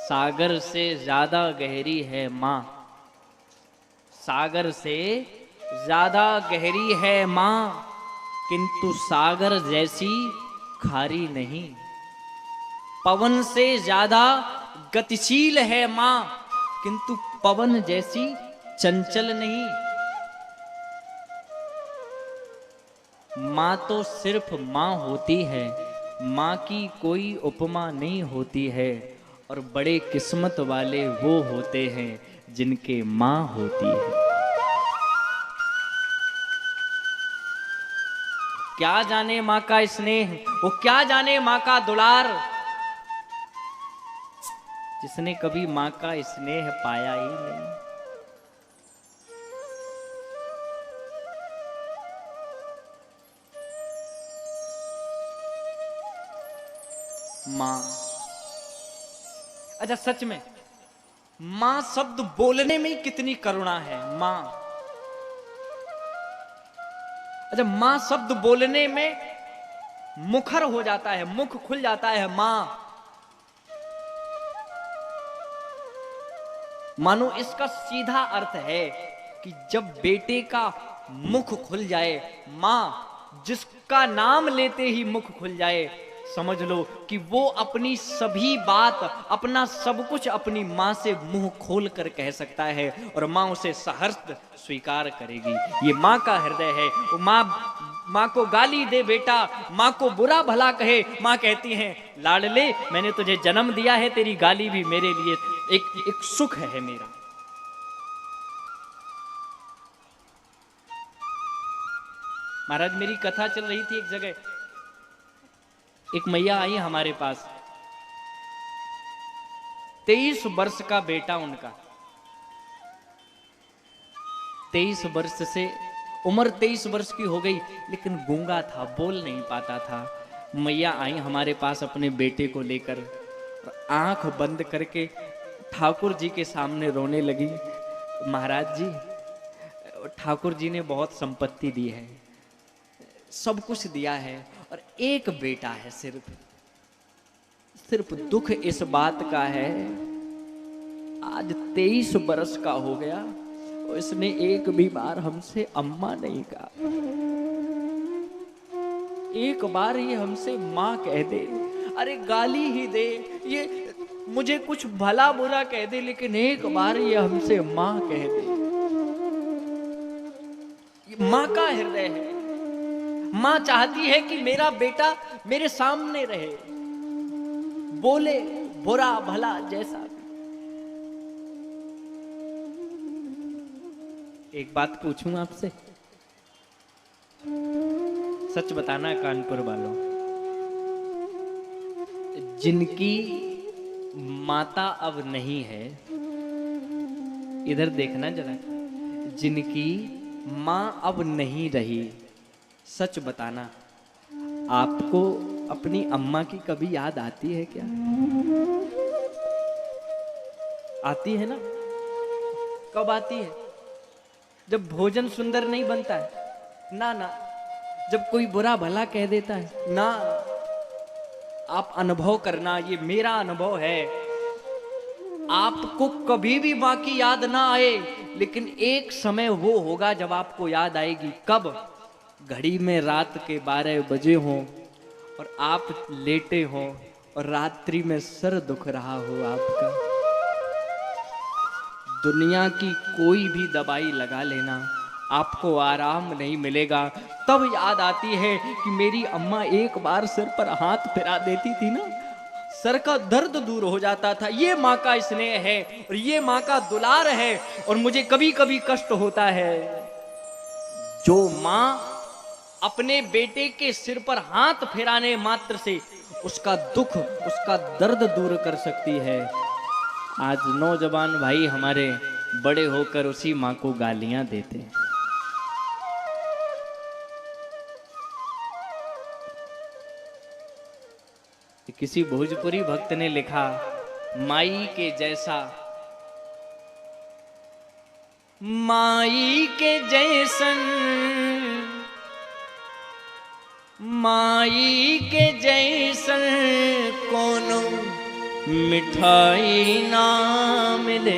सागर से ज्यादा गहरी है माँ, सागर से ज्यादा गहरी है माँ, किंतु सागर जैसी खारी नहीं। पवन से ज्यादा गतिशील है माँ, किंतु पवन जैसी चंचल नहीं। माँ तो सिर्फ माँ होती है, माँ की कोई उपमा नहीं होती है। और बड़े किस्मत वाले वो होते हैं जिनके माँ होती है। क्या जाने माँ का स्नेह, वो क्या जाने माँ का दुलार, जिसने कभी माँ का स्नेह पाया ही नहीं। माँ, अच्छा सच में माँ शब्द बोलने में कितनी करुणा है। माँ, अच्छा माँ शब्द बोलने में मुखर हो जाता है, मुख खुल जाता है। माँ, मानो इसका सीधा अर्थ है कि जब बेटे का मुख खुल जाए, माँ जिसका नाम लेते ही मुख खुल जाए, समझ लो कि वो अपनी सभी बात, अपना सब कुछ अपनी माँ से मुंह खोल कर कह सकता है और माँ उसे सहर्ष स्वीकार करेगी। ये माँ का हृदय है। वो माँ को गाली दे बेटा, माँ को बुरा भला कहे, माँ कहती है लाडले मैंने तुझे जन्म दिया है, तेरी गाली भी मेरे लिए एक सुख है मेरा। महाराज मेरी कथा चल रही थी एक जगह, एक मैया आई हमारे पास, 23 वर्ष का बेटा उनका, 23 वर्ष से उम्र 23 वर्ष की हो गई, लेकिन गूंगा था, बोल नहीं पाता था। मैया आई हमारे पास अपने बेटे को लेकर, आंख बंद करके ठाकुर जी के सामने रोने लगी। महाराज जी, ठाकुर जी ने बहुत संपत्ति दी है, सब कुछ दिया है, और एक बेटा है, सिर्फ दुख इस बात का है आज 23 बरस का हो गया और इसने एक भी बार हमसे अम्मा नहीं कहा। एक बार ये हमसे माँ कह दे, अरे गाली ही दे, ये मुझे कुछ भला बुरा कह दे, लेकिन एक बार ये हमसे माँ कह दे। ये माँ का हृदय है। माँ चाहती है कि मेरा बेटा मेरे सामने रहे, बोले बुरा भला जैसा भी। एक बात पूछूं आपसे, सच बताना कानपुर वालों, जिनकी माता अब नहीं है, इधर देखना जरा, जिनकी माँ अब नहीं रही, सच बताना आपको अपनी अम्मा की कभी याद आती है क्या? आती है ना? कब आती है? जब भोजन सुंदर नहीं बनता है ना, जब कोई बुरा भला कह देता है ना। आप अनुभव करना, ये मेरा अनुभव है, आपको कभी भी माँ की याद ना आए, लेकिन एक समय वो होगा जब आपको याद आएगी। कब? घड़ी में रात के 12 बजे हों और आप लेटे हो और रात्रि में सर दुख रहा हो आपका, दुनिया की कोई भी दवाई लगा लेना, आपको आराम नहीं मिलेगा। तब याद आती है कि मेरी अम्मा एक बार सिर पर हाथ फिरा देती थी ना, सर का दर्द दूर हो जाता था। ये माँ का स्नेह है और ये माँ का दुलार है। और मुझे कभी कभी कष्ट होता है, जो माँ अपने बेटे के सिर पर हाथ फिराने मात्र से उसका दुख, उसका दर्द दूर कर सकती है, आज नौजवान भाई हमारे बड़े होकर उसी माँ को गालियां देते हैं। किसी भोजपुरी भक्त ने लिखा, माई के जैसा, माई के जैसन, माई के जैसन कोनो मिठाई ना मिले,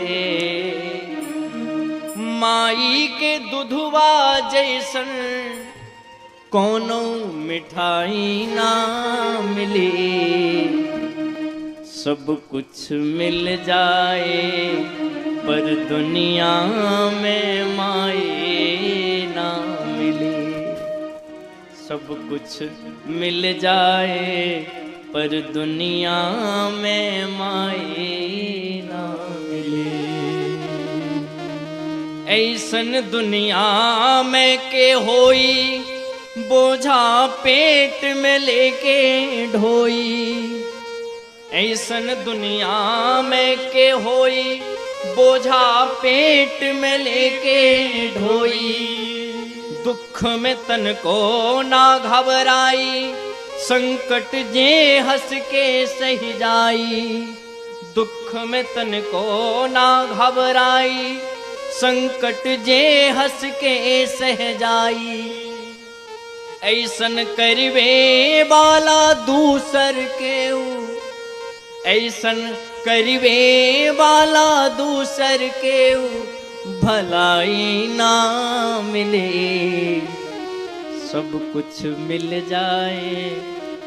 माई के दुधवा जैसन कोनो मिठाई ना मिले। सब कुछ मिल जाए पर दुनिया में माई ना मिले। सब कुछ मिल जाए पर दुनिया में माई ना मिले। ऐसन दुनिया में के होई बोझा पेट में लेके ढोई। ऐसन दुनिया में के होई बोझा पेट में लेके ढोई। दुख में तन को ना घबराई, संकट जे हंस के सही जाई। दुख में तन को ना घबराई, संकट जे हंस के सह जाई। ऐसन करवे वाला दूसर के, ऐसन करवे वाला दूसर के भलाई ना मिले। सब कुछ मिल जाए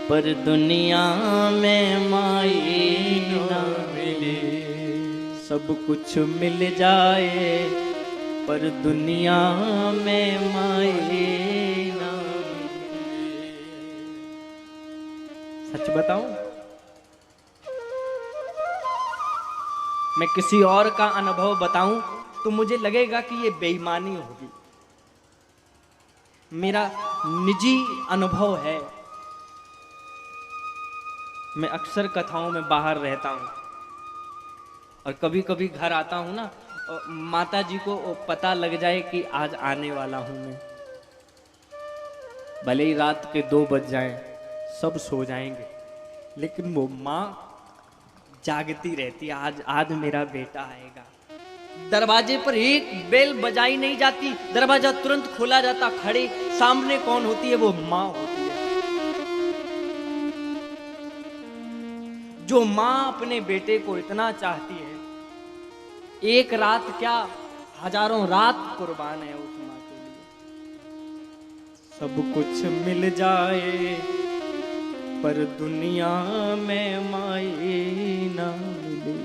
पर दुनिया में माई ना मिले। सब कुछ मिल जाए पर दुनिया में माई ना मिले। सच बताऊं, मैं किसी और का अनुभव बताऊं तो मुझे लगेगा कि ये बेईमानी होगी। मेरा निजी अनुभव है। मैं अक्सर कथाओं में बाहर रहता हूं और कभी कभी घर आता हूं ना, माता जी को पता लग जाए कि आज आने वाला हूं मैं, भले ही रात के 2 बज जाएं, सब सो जाएंगे, लेकिन वो माँ जागती रहती, आज मेरा बेटा आएगा। दरवाजे पर एक बेल बजाई नहीं जाती, दरवाजा तुरंत खोला जाता, खड़े सामने कौन होती है? वो माँ होती है। जो माँ अपने बेटे को इतना चाहती है, एक रात क्या हजारों रात कुर्बान है उस माँ के लिए। सब कुछ मिल जाए पर दुनिया में माई ना मिले।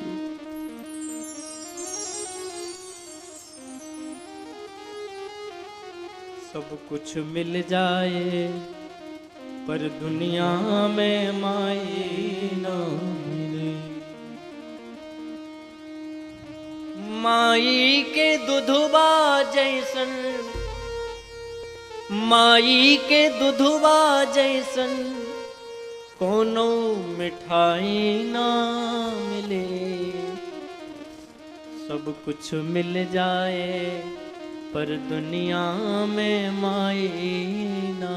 सब कुछ मिल जाए पर दुनिया में माई ना मिले। माई के दुधवा जैसन, माई के दुधवा जैसन कोनो मिठाई ना मिले। सब कुछ मिल जाए पर दुनिया में माई ना